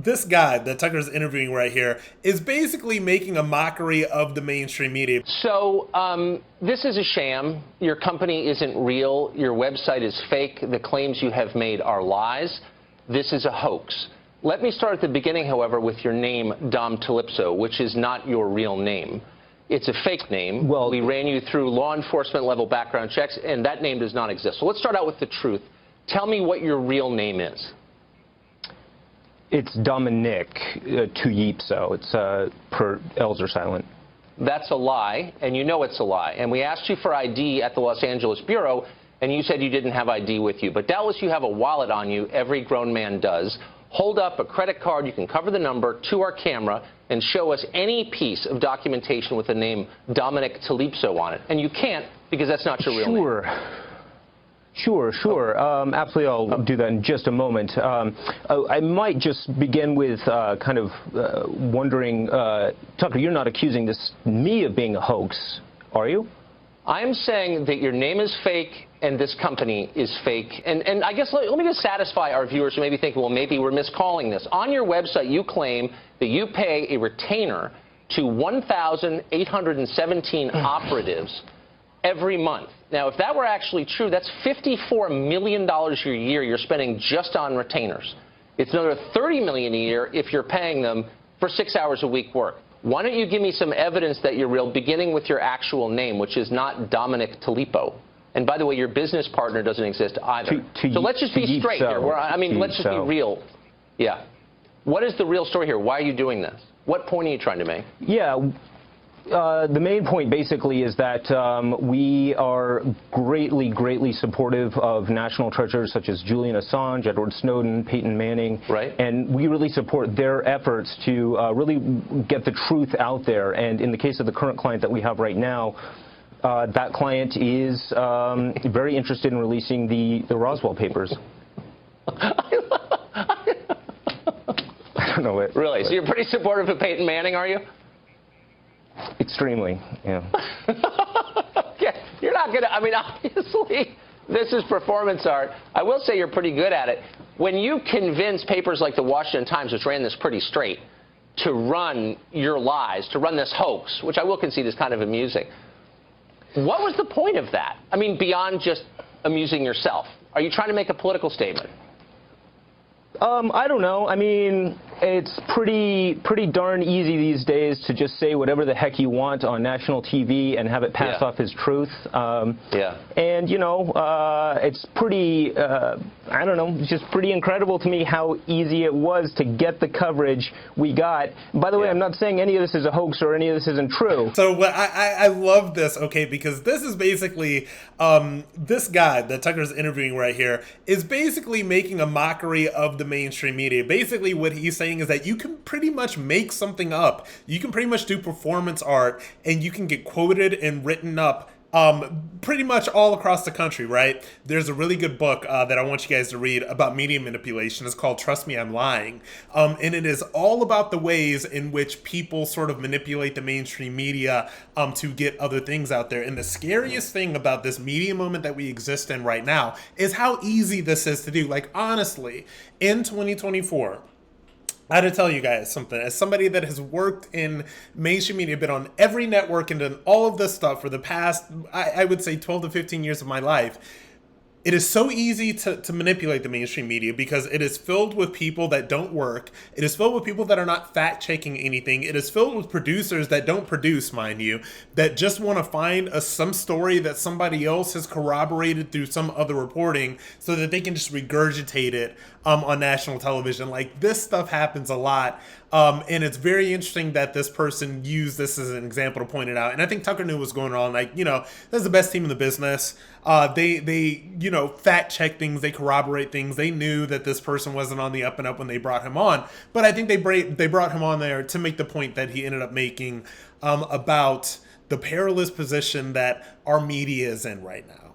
this guy that Tucker's interviewing right here is basically making a mockery of the mainstream media. So this is a sham. Your company isn't real. Your website is fake. The claims you have made are lies. This is a hoax. Let me start at the beginning, however, with your name, Dom Calypso, which is not your real name. It's a fake name. Well, we ran you through law enforcement level background checks, and that name does not exist. So let's start out with the truth. Tell me what your real name is. It's Dominic Tuyipso. It's per L's are silent. That's a lie, and you know it's a lie. And we asked you for ID at the Los Angeles Bureau, and you said you didn't have ID with you. But doubtless you have a wallet on you. Every grown man does. Hold up a credit card. You can cover the number to our camera and show us any piece of documentation with the name Dominic Calypso on it. And you can't because that's not your real name. Sure. Absolutely, I'll do that in just a moment. I might just begin with wondering, Tucker, you're not accusing me of being a hoax, are you? I'm saying that your name is fake and this company is fake. And I guess let me just satisfy our viewers who may be thinking, well, maybe we're miscalling this. On your website, you claim that you pay a retainer to 1,817 operatives every month. Now, if that were actually true, that's $54 million a year you're spending just on retainers. It's another $30 million a year if you're paying them for 6 hours a week work. Why don't you give me some evidence that you're real, beginning with your actual name, which is not Dominic Talipo. And by the way, your business partner doesn't exist either. So let's just be straight here. Let's just be real. Yeah. What is the real story here? Why are you doing this? What point are you trying to make? Yeah. The main point basically is that we are greatly supportive of national treasures such as Julian Assange, Edward Snowden, Peyton Manning. Right. And we really support their efforts to really get the truth out there. And in the case of the current client that we have right now, that client is very interested in releasing the Roswell papers. I don't know it. Really? So you're pretty supportive of Peyton Manning, are you? Extremely, yeah. Yeah, you're not going to, obviously, this is performance art. I will say you're pretty good at it. When you convince papers like the Washington Times, which ran this pretty straight, to run your lies, to run this hoax, which I will concede is kind of amusing, what was the point of that? Beyond just amusing yourself. Are you trying to make a political statement? I don't know. It's pretty darn easy these days to just say whatever the heck you want on national TV and have it pass off as truth. And, it's pretty, it's just pretty incredible to me how easy it was to get the coverage we got. By the way, I'm not saying any of this is a hoax or any of this isn't true. So I love this, okay, because this is basically, this guy that Tucker's interviewing right here is basically making a mockery of the mainstream media. Basically, what he's saying is that you can pretty much make something up. You can pretty much do performance art and you can get quoted and written up pretty much all across the country, right? There's a really good book that I want you guys to read about media manipulation. It's called Trust Me, I'm Lying. And it is all about the ways in which people sort of manipulate the mainstream media to get other things out there. And the scariest thing about this media moment that we exist in right now is how easy this is to do. Like, honestly, in 2024, I had to tell you guys something. As somebody that has worked in mainstream media, been on every network and done all of this stuff for the past, I would say 12 to 15 years of my life, it is so easy to manipulate the mainstream media because it is filled with people that don't work. It is filled with people that are not fact-checking anything. It is filled with producers that don't produce, mind you, that just want to find some story that somebody else has corroborated through some other reporting so that they can just regurgitate it on national television. Like, this stuff happens a lot. And it's very interesting that this person used this as an example to point it out. And I think Tucker knew what was going on. Like, this is the best team in the business. They fact check things. They corroborate things. They knew that this person wasn't on the up and up when they brought him on. But I think they brought him on there to make the point that he ended up making about the perilous position that our media is in right now.